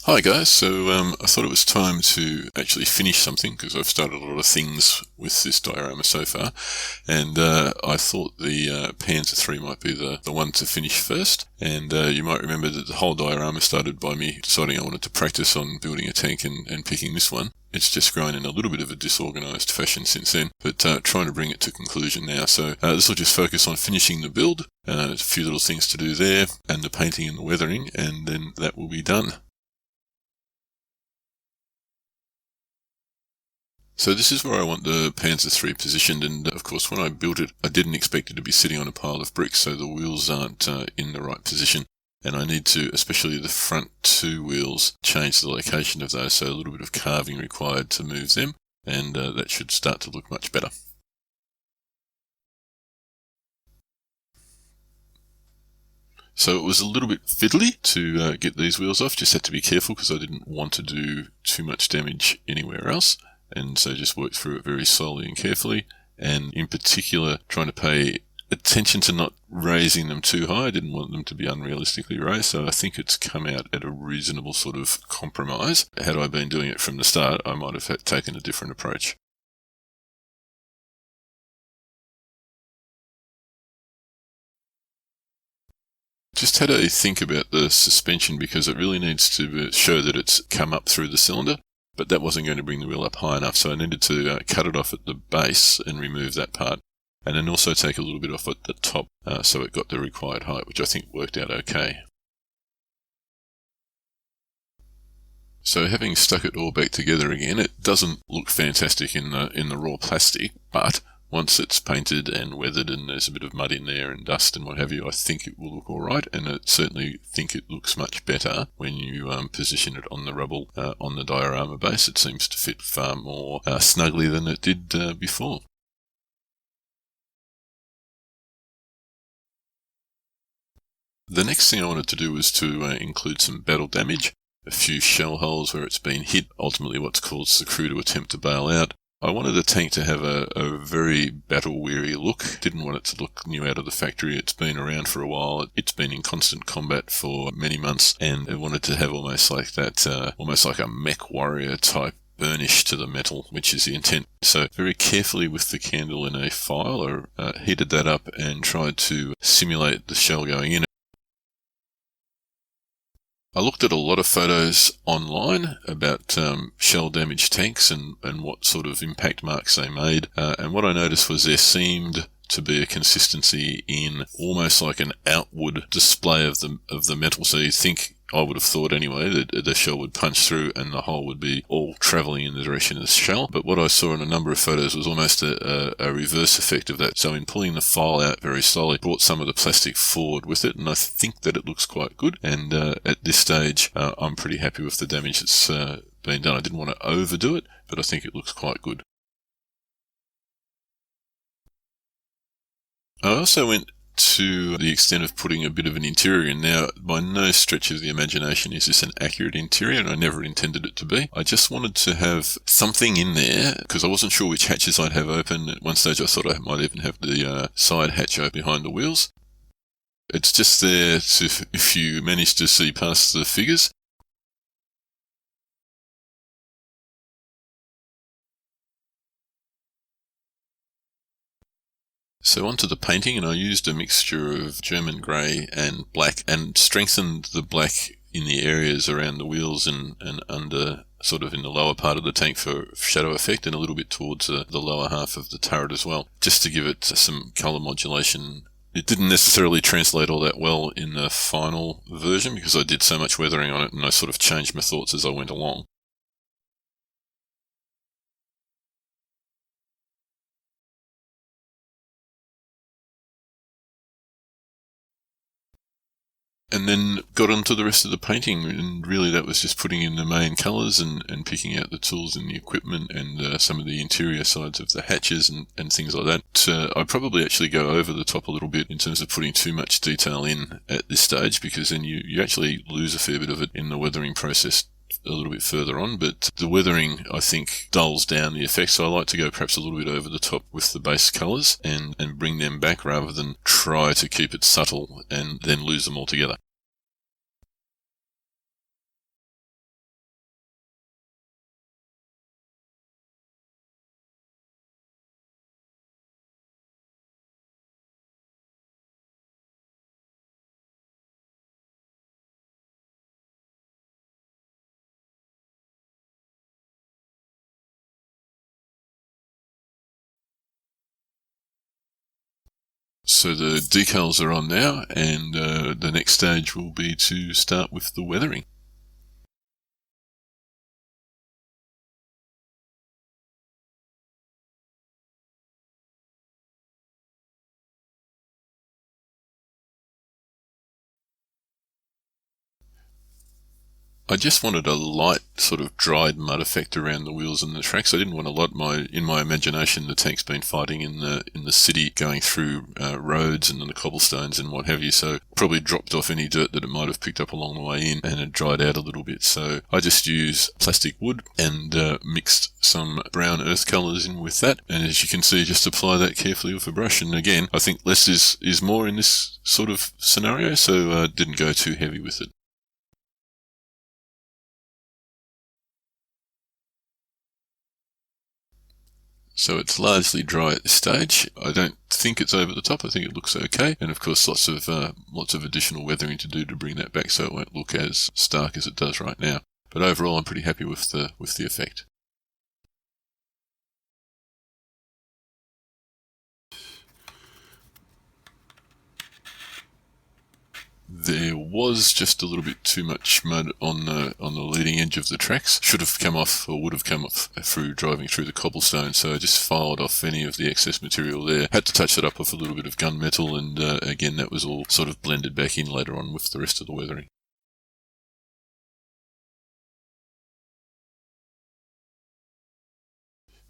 Hi guys, I thought it was time to actually finish something because I've started a lot of things with this diorama so far, and I thought the Panzer III might be the one to finish first. And you might remember that the whole diorama started by me deciding I wanted to practice on building a tank and picking this one. It's just grown in a little bit of a disorganised fashion since then, but trying to bring it to conclusion now. So this will just focus on finishing the build, a few little things to do there, and the painting and the weathering, and then that will be done. So this is where I want the Panzer III positioned, and of course when I built it I didn't expect it to be sitting on a pile of bricks, so the wheels aren't in the right position, and I need to, especially the front two wheels, change the location of those, so a little bit of carving required to move them, and that should start to look much better. So it was a little bit fiddly to get these wheels off, just had to be careful because I didn't want to do too much damage anywhere else, and so just worked through it very slowly and carefully, and in particular trying to pay attention to not raising them too high. I didn't want them to be unrealistically raised, so I think it's come out at a reasonable sort of compromise. Had I been doing it from the start, I might have taken a different approach. Just had a think about the suspension because it really needs to show that it's come up through the cylinder, but that wasn't going to bring the wheel up high enough, so I needed to cut it off at the base and remove that part, and then also take a little bit off at the top so it got the required height, which I think worked out okay. So having stuck it all back together again, it doesn't look fantastic in the raw plastic, but once it's painted and weathered and there's a bit of mud in there and dust and what have you, I think it will look alright, and I certainly think it looks much better when you position it on the rubble on the diorama base. It seems to fit far more snugly than it did before. The next thing I wanted to do was to include some battle damage, a few shell holes where it's been hit, ultimately what's caused the crew to attempt to bail out. I wanted the tank to have a very battle-weary look. Didn't want it to look new out of the factory. It's been around for a while. It's been in constant combat for many months, and I wanted to have almost like that, almost like a mech warrior type burnish to the metal, which is the intent. So very carefully with the candle in a file, I heated that up and tried to simulate the shell going in. I looked at a lot of photos online about shell damaged tanks and what sort of impact marks they made, and what I noticed was there seemed to be a consistency in almost like an outward display of the metal. So you think, I would have thought anyway, that the shell would punch through and the hole would be all travelling in the direction of the shell. But what I saw in a number of photos was almost a reverse effect of that. So in pulling the file out very slowly, brought some of the plastic forward with it, and I think that it looks quite good. And at this stage, I'm pretty happy with the damage that's been done. I didn't want to overdo it, but I think it looks quite good. I also went to the extent of putting a bit of an interior in. Now, by no stretch of the imagination is this an accurate interior, and I never intended it to be. I just wanted to have something in there, because I wasn't sure which hatches I'd have open. At one stage I thought I might even have the side hatch open behind the wheels. It's just there to, if you manage to see past the figures. So onto the painting, and I used a mixture of German grey and black, and strengthened the black in the areas around the wheels and under, sort of in the lower part of the tank for shadow effect, and a little bit towards the lower half of the turret as well, just to give it some colour modulation. It didn't necessarily translate all that well in the final version because I did so much weathering on it, and I sort of changed my thoughts as I went along. And then got onto the rest of the painting, and really that was just putting in the main colours and picking out the tools and the equipment and some of the interior sides of the hatches and things like that. I probably actually go over the top a little bit in terms of putting too much detail in at this stage, because then you actually lose a fair bit of it in the weathering process a little bit further on. But the weathering, I think, dulls down the effect, so I like to go perhaps a little bit over the top with the base colours and bring them back rather than try to keep it subtle and then lose them altogether. So the decals are on now, and the next stage will be to start with the weathering. I just wanted a light sort of dried mud effect around the wheels and the tracks. I didn't want a lot. In my imagination, the tank's been fighting in the city, going through roads and the cobblestones and what have you. So probably dropped off any dirt that it might have picked up along the way in, and it dried out a little bit. So I just used plastic wood and mixed some brown earth colours in with that. And as you can see, just apply that carefully with a brush. And again, I think less is more in this sort of scenario. So didn't go too heavy with it. So it's largely dry at this stage. I don't think it's over the top. I think it looks okay. And of course, lots of additional weathering to do to bring that back so it won't look as stark as it does right now. But overall, I'm pretty happy with the effect. There was just a little bit too much mud on the leading edge of the tracks. Should have come off, or would have come off through driving through the cobblestone. So I just filed off any of the excess material there. Had to touch that up with a little bit of gunmetal, and again, that was all sort of blended back in later on with the rest of the weathering.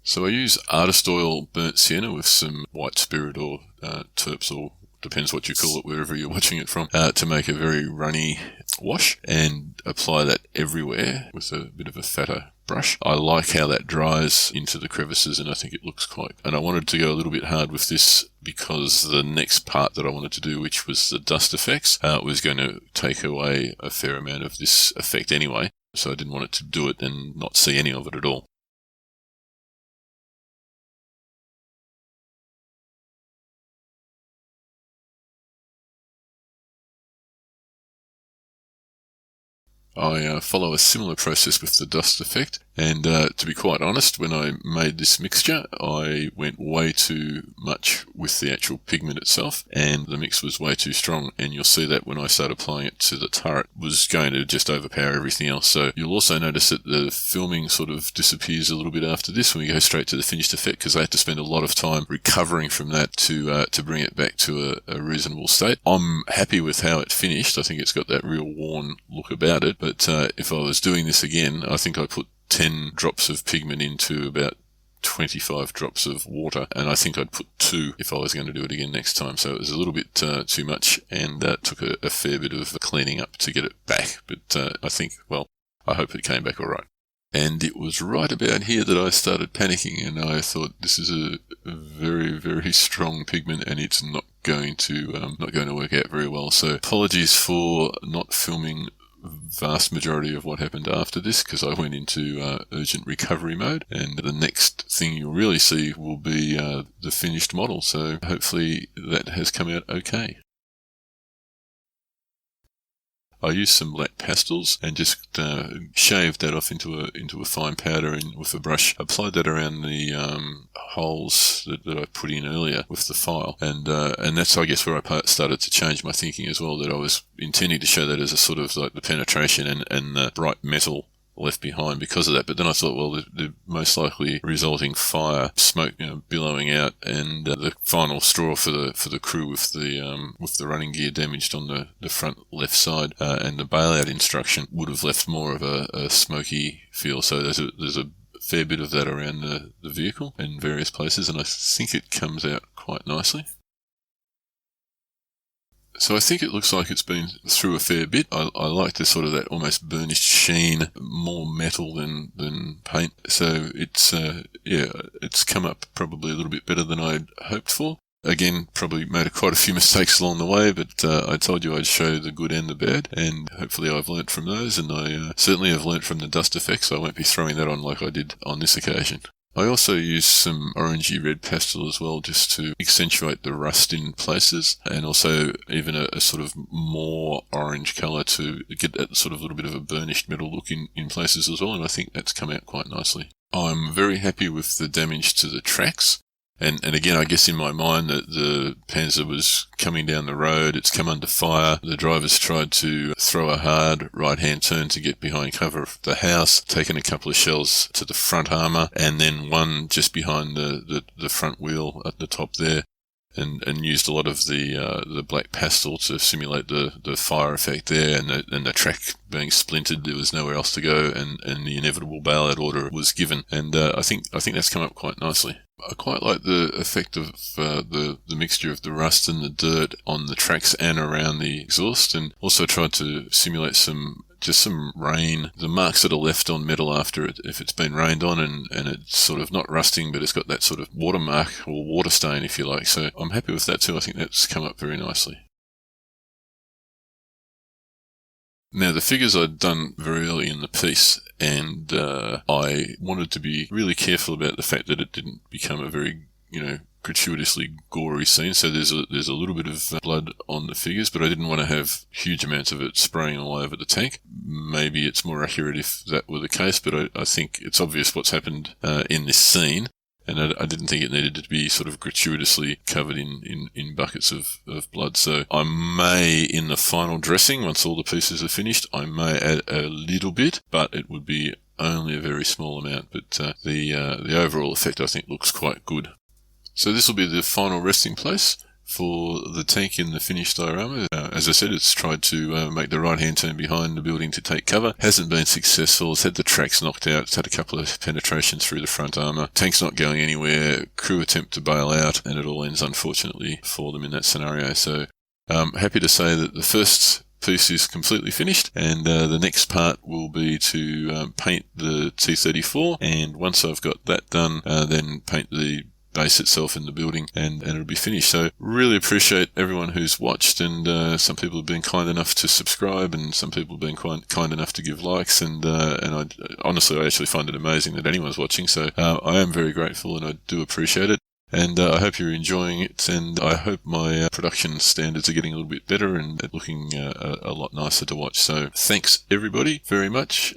So I use artist oil burnt sienna with some white spirit or terps, or depends what you call it wherever you're watching it from, to make a very runny wash, and apply that everywhere with a bit of a fatter brush. I like how that dries into the crevices, and I think it looks quite... And I wanted to go a little bit hard with this because the next part that I wanted to do, which was the dust effects, was going to take away a fair amount of this effect anyway, so I didn't want it to do it and not see any of it at all. I follow a similar process with the dust effect, and to be quite honest, when I made this mixture, I went way too much with the actual pigment itself, and the mix was way too strong, and you'll see that when I start applying it to the turret, it was going to just overpower everything else. So you'll also notice that the filming sort of disappears a little bit after this when we go straight to the finished effect, because I had to spend a lot of time recovering from that to bring it back to a reasonable state. I'm happy with how it finished. I think it's got that real worn look about it, but if I was doing this again, I think I put 10 drops of pigment into about 25 drops of water, and I think I'd put 2 if I was going to do it again next time. So it was a little bit too much, and took a fair bit of cleaning up to get it back. But I think, well, I hope it came back all right. And it was right about here that I started panicking, and I thought, this is a very, very strong pigment, and it's not going to work out very well. So apologies for not filming vast majority of what happened after this, because I went into urgent recovery mode, and the next thing you'll really see will be the finished model. So hopefully that has come out okay. I used some black pastels and just shaved that off into a fine powder, and with a brush applied that around the holes that I put in earlier with the file, and that's, I guess, where I started to change my thinking as well, that I was intending to show that as a sort of like the penetration and the bright metal left behind because of that. But then I thought, well, the most likely resulting fire, smoke, billowing out, and the final straw for the crew with the running gear damaged on the front left side, and the bailout instruction would have left more of a smoky feel. So there's a fair bit of that around the vehicle in various places, and I think it comes out quite nicely. So I think it looks like it's been through a fair bit. I like the sort of that almost burnished sheen, more metal than paint. So it's come up probably a little bit better than I'd hoped for. Again, probably made quite a few mistakes along the way, but I told you I'd show the good and the bad, and hopefully I've learnt from those, and I certainly have learnt from the dust effects, so I won't be throwing that on like I did on this occasion. I also used some orangey red pastel as well, just to accentuate the rust in places, and also even a sort of more orange colour to get that sort of little bit of a burnished metal look in places as well, and I think that's come out quite nicely. I'm very happy with the damage to the tracks. And again, I guess in my mind that the Panzer was coming down the road, it's come under fire. The drivers tried to throw a hard right-hand turn to get behind cover of the house, taken a couple of shells to the front armour, and then one just behind the front wheel at the top there. And used a lot of the black pastel to simulate the fire effect there, and the track being splintered. There was nowhere else to go, and the inevitable bailout order was given. And I think that's come up quite nicely. I quite like the effect of the mixture of the rust and the dirt on the tracks and around the exhaust, and also tried to simulate some rain, the marks that are left on metal after it, if it's been rained on, and it's sort of not rusting, but it's got that sort of watermark or water stain, if you like. So I'm happy with that too. I think that's come up very nicely. Now, the figures I'd done very early in the piece, and I wanted to be really careful about the fact that it didn't become a very, gratuitously gory scene. So there's a little bit of blood on the figures, but I didn't want to have huge amounts of it spraying all over the tank. Maybe it's more accurate if that were the case, but I think it's obvious what's happened in this scene. And I didn't think it needed to be sort of gratuitously covered in buckets of blood. So I may, in the final dressing, once all the pieces are finished, I may add a little bit, but it would be only a very small amount. But the overall effect, I think, looks quite good. So this will be the final resting place for the tank in the finished diorama. As I said, it's tried to make the right-hand turn behind the building to take cover. Hasn't been successful. It's had the tracks knocked out. It's had a couple of penetrations through the front armour. Tank's not going anywhere. Crew attempt to bail out, and it all ends, unfortunately, for them in that scenario. So happy to say that the first piece is completely finished, and the next part will be to paint the T-34, and once I've got that done, then paint the base itself in the building, and it'll be finished. So really appreciate everyone who's watched, and some people have been kind enough to subscribe, and some people have been kind enough to give likes, and I honestly, I actually find it amazing that anyone's watching. So I am very grateful, and I do appreciate it. And I hope you're enjoying it, and I hope my production standards are getting a little bit better and looking a lot nicer to watch. So thanks everybody very much.